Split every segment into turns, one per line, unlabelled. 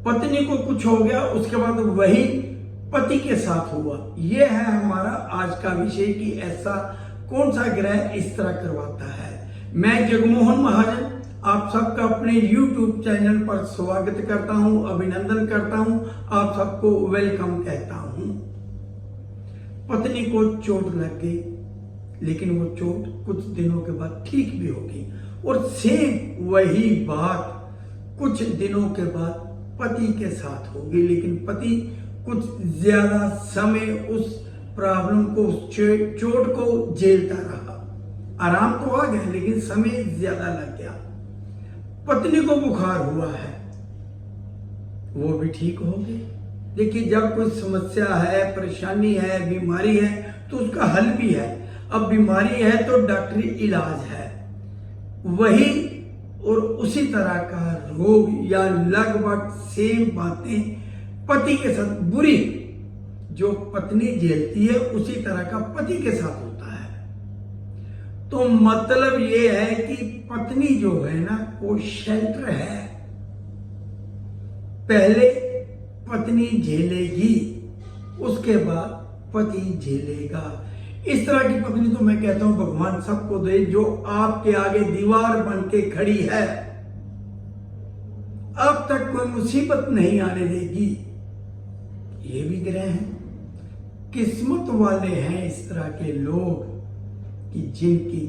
पत्नी को कुछ हो गया, उसके बाद वही पति के साथ हुआ। यह है हमारा आज का विषय कि ऐसा कौन सा ग्रह इस तरह करवाता है। मैं जगमोहन महाजन आप सबका अपने YouTube चैनल पर स्वागत करता हूं, अभिनंदन करता हूं, आप सबको वेलकम कहता हूं। पत्नी को चोट लग गई, लेकिन वो चोट कुछ दिनों के बाद ठीक भी होगी और सेम वही बात कुछ दिनों के बाद पति के साथ होगी, लेकिन पति कुछ ज्यादा समय उस प्रॉब्लम को, उस चोट को झेलता रहा। आराम तो आ गया लेकिन समय ज्यादा लग गया। पत्नी को बुखार हुआ है, वो भी ठीक हो गई। देखिए, जब कोई समस्या है, परेशानी है, बीमारी है तो उसका हल भी है। अब बीमारी है तो डॉक्टरी इलाज है, वही और उसी तरह का रोग या लगभग सेम बातें पति के साथ, बुरी जो पत्नी झेलती है उसी तरह का पति के साथ होता है। तो मतलब ये है कि पत्नी जो है ना, वो शेल्टर है। पहले पत्नी झेलेगी, उसके बाद पति झेलेगा। इस तरह की पत्नी तो मैं कहता हूं भगवान सबको दे, जो आपके आगे दीवार बन के खड़ी है, अब तक कोई मुसीबत नहीं आने देगी। ये भी ग्रह हैं। किस्मत वाले हैं इस तरह के लोग कि जिनकी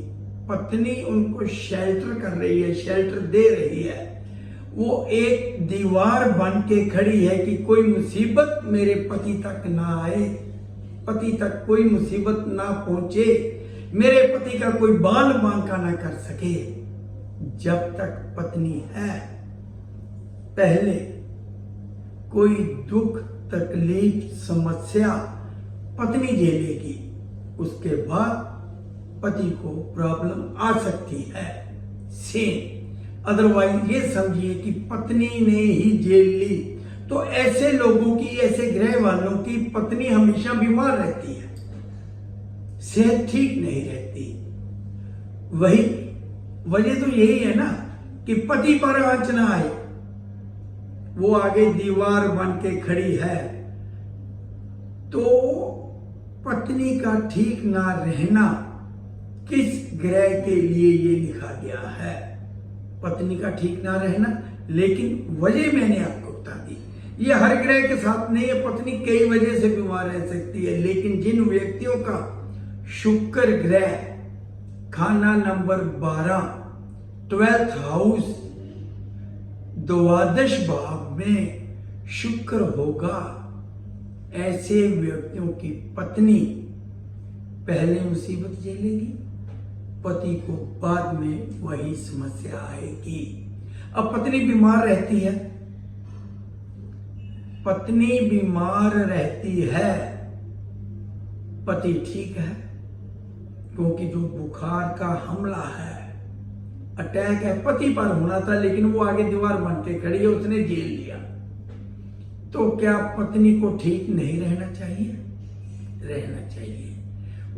पत्नी उनको शेल्टर कर रही है, शेल्टर दे रही है। वो एक दीवार बन के खड़ी है कि कोई मुसीबत मेरे पति तक ना आए, पति तक कोई मुसीबत ना पहुंचे, मेरे पति का कोई बाल बांका ना कर सके। जब तक पत्नी है, पहले कोई दुख, तकलीफ, समस्या पत्नी झेलेगी, उसके बाद पति को प्रॉब्लम आ सकती है सेम। अदरवाइज ये समझिए कि पत्नी ने ही झेल ली। तो ऐसे लोगों की, ऐसे ग्रह वालों की पत्नी हमेशा बीमार रहती है, सेहत ठीक नहीं रहती। वही वजह तो यही है ना कि पति पर आंच ना आए, वो आगे दीवार बन के खड़ी है। तो पत्नी का ठीक ना रहना किस ग्रह के लिए ये लिखा गया है, पत्नी का ठीक ना रहना, लेकिन वजह मैंने आपको बता दी। ये हर ग्रह के साथ नहीं है, पत्नी कई वजह से बीमार रह सकती है, लेकिन जिन व्यक्तियों का शुक्र ग्रह खाना नंबर 12 12th हाउस द्वादश भाव में शुक्र होगा, ऐसे व्यक्तियों की पत्नी पहले मुसीबत झेलेगी, पति को बाद में वही समस्या आएगी। अब पत्नी बीमार रहती है, पत्नी बीमार रहती है, पति ठीक है, क्योंकि जो बुखार का हमला है, अटैक है, पति पर होना था, लेकिन वो आगे दीवार बन के खड़ी है, उसने झेल लिया। तो क्या पत्नी को ठीक नहीं रहना चाहिए? रहना चाहिए।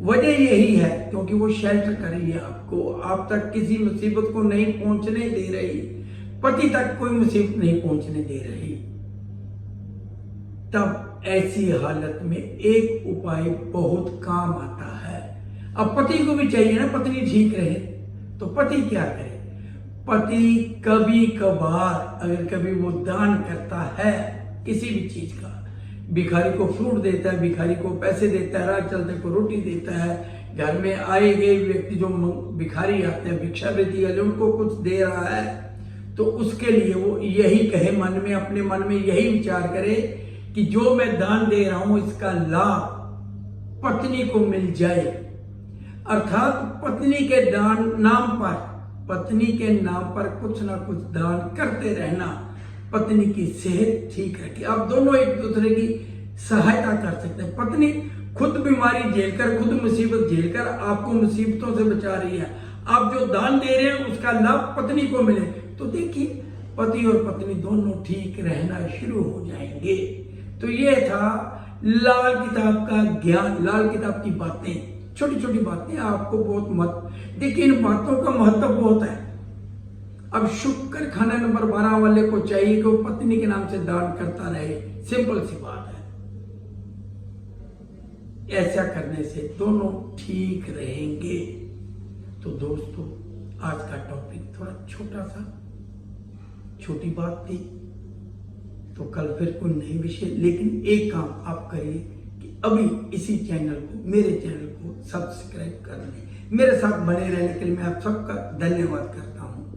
वजह यही है क्योंकि वो शेल्टर कर रही है आपको, आप तक किसी मुसीबत को नहीं पहुंचने दे रही, पति तक कोई मुसीबत नहीं पहुंचने दे रही। तब ऐसी हालत में एक उपाय बहुत काम आता है। अब पति को भी चाहिए ना पत्नी ठीक रहे, तो पति क्या करे? पति कभी कभार अगर कभी वो दान करता है किसी भी चीज का, भिखारी को फ्रूट देता है, भिखारी को पैसे देता है, राह चलते को रोटी देता है, घर में आए गए व्यक्ति जो भिखारी आते हैं, भिक्षावृत्ति वाले, उनको कुछ दे रहा है, तो उसके लिए वो यही कहे मन में, अपने मन में यही विचार करे कि जो मैं दान दे रहा हूं इसका लाभ पत्नी को मिल जाए। अर्थात पत्नी के दान नाम पर, पत्नी के नाम पर कुछ ना कुछ दान करते रहना, पत्नी की सेहत ठीक रखी। आप दोनों एक दूसरे की सहायता कर सकते हैं। पत्नी खुद बीमारी झेलकर, खुद मुसीबत झेलकर आपको मुसीबतों से बचा रही है, आप जो दान दे रहे हैं उसका लाभ पत्नी को मिले, तो देखिए पति और पत्नी दोनों ठीक रहना शुरू हो जाएंगे। तो ये था लाल किताब का ज्ञान, लाल किताब की बातें, छोटी छोटी बातें आपको बहुत देखिए इन बातों का महत्व बहुत है। अब शुक्र खाना नंबर 12 वाले को चाहिए कि वो पत्नी के नाम से दान करता रहे। सिंपल सी बात है। ऐसा करने से दोनों ठीक रहेंगे। तो दोस्तों, आज का टॉपिक थोड़ा छोटा सा, छोटी बात थी। तो कल फिर कोई नई विषय, लेकिन एक काम आप करिए कि अभी इसी चैनल को, मेरे चैनल को सब्सक्राइब कर लें। मेरे साथ बने रहने के लिए मैं आप सबका धन्यवाद करता हूं।